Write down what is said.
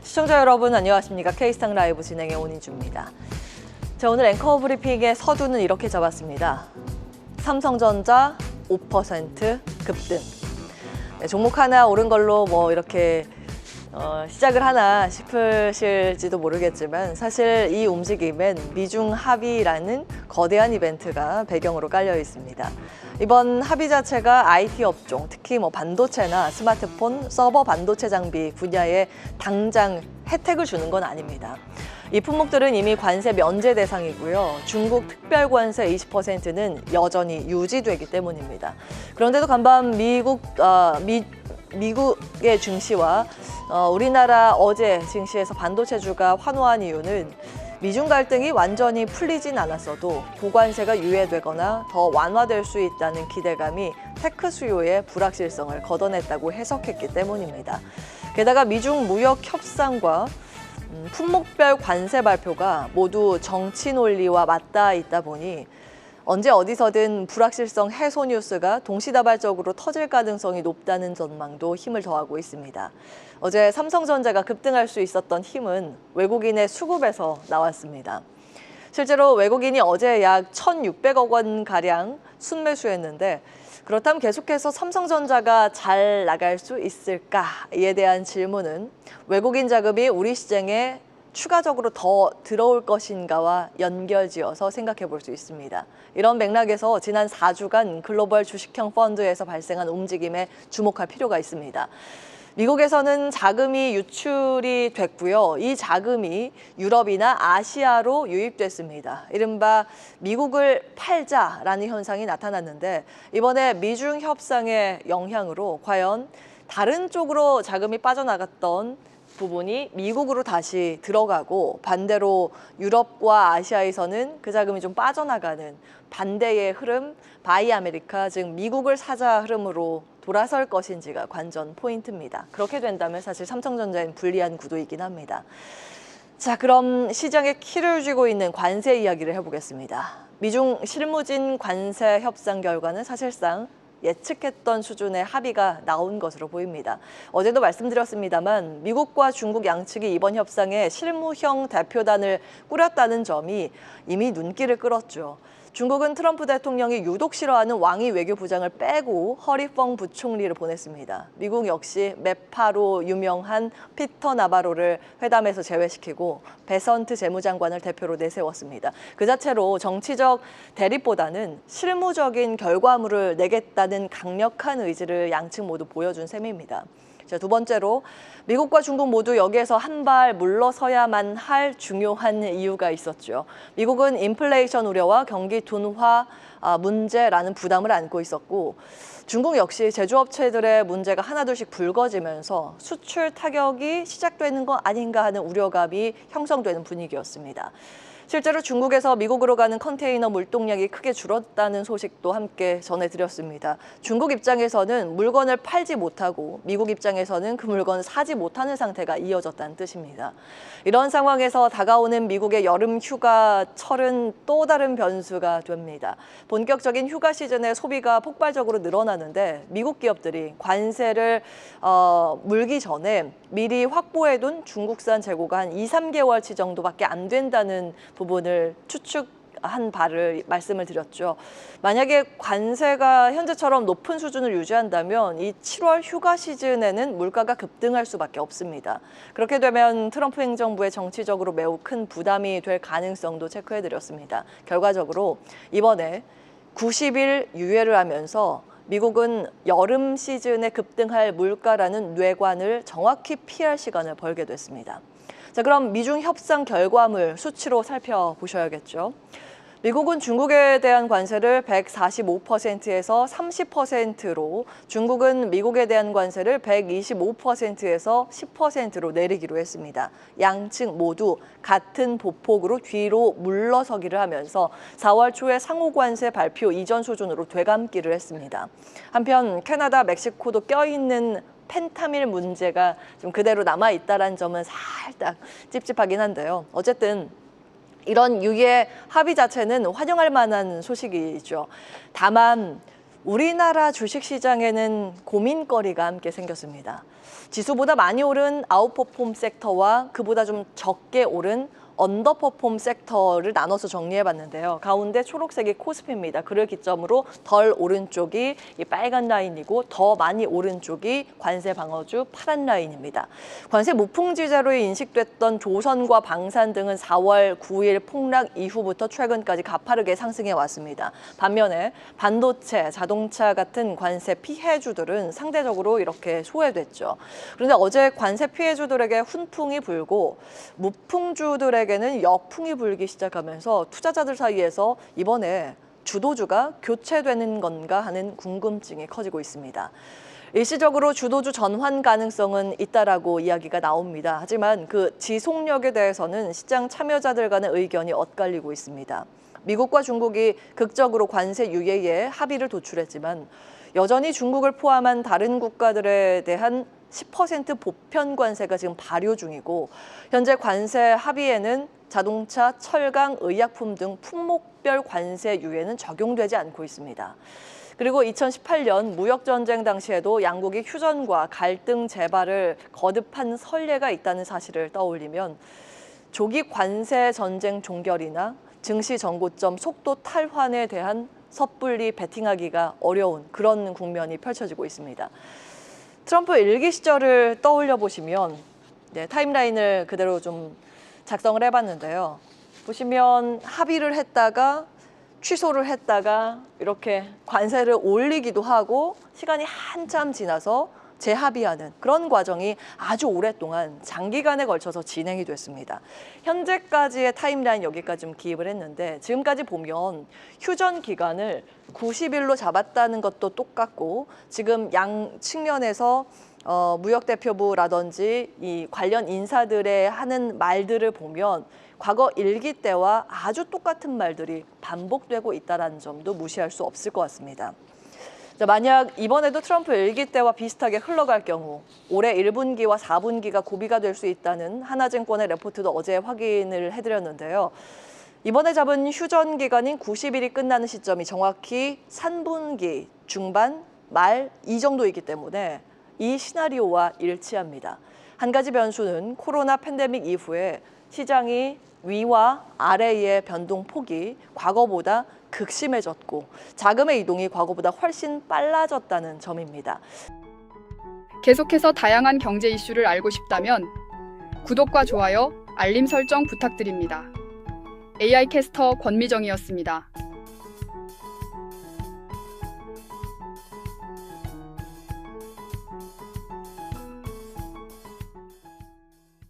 시청자 여러분 안녕하십니까? K스탁 라이브 진행의 온인주입니다. 자, 오늘 앵커 브리핑의 서두는 이렇게 잡았습니다. 삼성전자 5% 급등. 네, 종목 하나 오른 걸로 뭐 이렇게 시작을 하나 싶으실지도 모르겠지만 사실 이 움직임엔 미중 합의라는 거대한 이벤트가 배경으로 깔려 있습니다. 이번 합의 자체가 IT 업종, 특히 뭐 반도체나 스마트폰, 서버 반도체 장비 분야에 당장 혜택을 주는 건 아닙니다. 이 품목들은 이미 관세 면제 대상이고요. 중국 특별 관세 20%는 여전히 유지되기 때문입니다. 그런데도 간밤 미국의 증시와 우리나라 어제 증시에서 반도체주가 환호한 이유는 미중 갈등이 완전히 풀리진 않았어도 고관세가 유예되거나 더 완화될 수 있다는 기대감이 테크 수요의 불확실성을 걷어냈다고 해석했기 때문입니다. 게다가 미중 무역 협상과 품목별 관세 발표가 모두 정치 논리와 맞닿아 있다 보니 언제 어디서든 불확실성 해소 뉴스가 동시다발적으로 터질 가능성이 높다는 전망도 힘을 더하고 있습니다. 어제 삼성전자가 급등할 수 있었던 힘은 외국인의 수급에서 나왔습니다. 실제로 외국인이 어제 약 1,600억 원가량 순매수했는데 그렇다면 계속해서 삼성전자가 잘 나갈 수 있을까에 대한 질문은 외국인 자금이 우리 시장에 추가적으로 더 들어올 것인가와 연결지어서 생각해 볼 수 있습니다. 이런 맥락에서 지난 4주간 글로벌 주식형 펀드에서 발생한 움직임에 주목할 필요가 있습니다. 미국에서는 자금이 유출이 됐고요. 이 자금이 유럽이나 아시아로 유입됐습니다. 이른바 미국을 팔자라는 현상이 나타났는데 이번에 미중 협상의 영향으로 과연 다른 쪽으로 자금이 빠져나갔던 부분이 미국으로 다시 들어가고 반대로 유럽과 아시아에서는 그 자금이 좀 빠져나가는 반대의 흐름, 바이 아메리카, 즉 미국을 사자 흐름으로 돌아설 것인지가 관전 포인트입니다. 그렇게 된다면 사실 삼성전자엔 불리한 구도이긴 합니다. 자, 그럼 시장의 키를 쥐고 있는 관세 이야기를 해보겠습니다. 미중 실무진 관세 협상 결과는 사실상 예측했던 수준의 합의가 나온 것으로 보입니다. 어제도 말씀드렸습니다만 미국과 중국 양측이 이번 협상에 실무형 대표단을 꾸렸다는 점이 이미 눈길을 끌었죠. 중국은 트럼프 대통령이 유독 싫어하는 왕이 외교부장을 빼고 허리펑 부총리를 보냈습니다. 미국 역시 매파로 유명한 피터 나바로를 회담에서 제외시키고 베선트 재무장관을 대표로 내세웠습니다. 그 자체로 정치적 대립보다는 실무적인 결과물을 내겠다는 강력한 의지를 양측 모두 보여준 셈입니다. 자, 두 번째로 미국과 중국 모두 여기에서 한 발 물러서야만 할 중요한 이유가 있었죠. 미국은 인플레이션 우려와 경기 둔화 문제라는 부담을 안고 있었고 중국 역시 제조업체들의 문제가 하나둘씩 불거지면서 수출 타격이 시작되는 거 아닌가 하는 우려감이 형성되는 분위기였습니다. 실제로 중국에서 미국으로 가는 컨테이너 물동량이 크게 줄었다는 소식도 함께 전해드렸습니다. 중국 입장에서는 물건을 팔지 못하고 미국 입장에서는 그 물건을 사지 못하는 상태가 이어졌다는 뜻입니다. 이런 상황에서 다가오는 미국의 여름 휴가철은 또 다른 변수가 됩니다. 본격적인 휴가 시즌에 소비가 폭발적으로 늘어나는데 미국 기업들이 관세를 물기 전에 미리 확보해둔 중국산 재고가 한 2~3개월치 정도밖에 안 된다는 부분을 추측한 바를 말씀을 드렸죠. 만약에 관세가 현재처럼 높은 수준을 유지한다면 이 7월 휴가 시즌에는 물가가 급등할 수밖에 없습니다. 그렇게 되면 트럼프 행정부의 정치적으로 매우 큰 부담이 될 가능성도 체크해드렸습니다. 결과적으로 이번에 90일 유예를 하면서 미국은 여름 시즌에 급등할 물가라는 뇌관을 정확히 피할 시간을 벌게 됐습니다. 자, 그럼 미중 협상 결과물 수치로 살펴보셔야겠죠. 미국은 중국에 대한 관세를 145%에서 30%로, 중국은 미국에 대한 관세를 125%에서 10%로 내리기로 했습니다. 양측 모두 같은 보폭으로 뒤로 물러서기를 하면서 4월 초에 상호 관세 발표 이전 수준으로 되감기를 했습니다. 한편 캐나다, 멕시코도 껴있는 펜타밀 문제가 좀 그대로 남아있다는 점은 살짝 찝찝하긴 한데요. 어쨌든 이런 유예 합의 자체는 환영할 만한 소식이죠. 다만 우리나라 주식시장에는 고민거리가 함께 생겼습니다. 지수보다 많이 오른 아웃퍼폼 섹터와 그보다 좀 적게 오른 언더퍼폼 섹터를 나눠서 정리해봤는데요. 가운데 초록색이 코스피입니다. 그를 기점으로 덜 오른 쪽이 이 빨간 라인이고 더 많이 오른 쪽이 관세 방어주 파란 라인입니다. 관세 무풍지대로 인식됐던 조선과 방산 등은 4월 9일 폭락 이후부터 최근까지 가파르게 상승해 왔습니다. 반면에 반도체, 자동차 같은 관세 피해주들은 상대적으로 이렇게 소외됐죠. 그런데 어제 관세 피해주들에게 훈풍이 불고 무풍주들에게는 역풍이 불기 시작하면서 투자자들 사이에서 이번에 주도주가 교체되는 건가 하는 궁금증이 커지고 있습니다. 일시적으로 주도주 전환 가능성은 있다라고 이야기가 나옵니다. 하지만 그 지속력에 대해서는 시장 참여자들 간의 의견이 엇갈리고 있습니다. 미국과 중국이 극적으로 관세 유예에 합의를 도출했지만 여전히 중국을 포함한 다른 국가들에 대한 10% 보편 관세가 지금 발효 중이고 현재 관세 합의에는 자동차, 철강, 의약품 등 품목별 관세 유예는 적용되지 않고 있습니다. 그리고 2018년 무역전쟁 당시에도 양국이 휴전과 갈등 재발을 거듭한 선례가 있다는 사실을 떠올리면 조기 관세 전쟁 종결이나 증시 정고점 속도 탈환에 대한 섣불리 베팅하기가 어려운 그런 국면이 펼쳐지고 있습니다. 트럼프 일기 시절을 떠올려 보시면 타임라인을 그대로 좀 작성을 해봤는데요. 보시면 합의를 했다가 취소를 했다가 이렇게 관세를 올리기도 하고 시간이 한참 지나서 재합의하는 그런 과정이 아주 오랫동안 장기간에 걸쳐서 진행이 됐습니다. 현재까지의 타임라인 여기까지 좀 기입을 했는데 지금까지 보면 휴전 기간을 90일로 잡았다는 것도 똑같고 지금 양 측면에서 무역대표부라든지 이 관련 인사들의 하는 말들을 보면 과거 일기 때와 아주 똑같은 말들이 반복되고 있다는 점도 무시할 수 없을 것 같습니다. 자, 만약 이번에도 트럼프 일기 때와 비슷하게 흘러갈 경우 올해 1분기와 4분기가 고비가 될 수 있다는 하나증권의 레포트도 어제 확인을 해드렸는데요. 이번에 잡은 휴전 기간인 90일이 끝나는 시점이 정확히 3분기 중반, 말 이 정도이기 때문에 이 시나리오와 일치합니다. 한 가지 변수는 코로나 팬데믹 이후에 시장이 위와 아래의 변동폭이 과거보다 극심해졌고 자금의 이동이 과거보다 훨씬 빨라졌다는 점입니다. 계속해서 다양한 경제 이슈를 알고 싶다면 구독과 좋아요, 알림 설정 부탁드립니다. AI 캐스터 권미정이었습니다.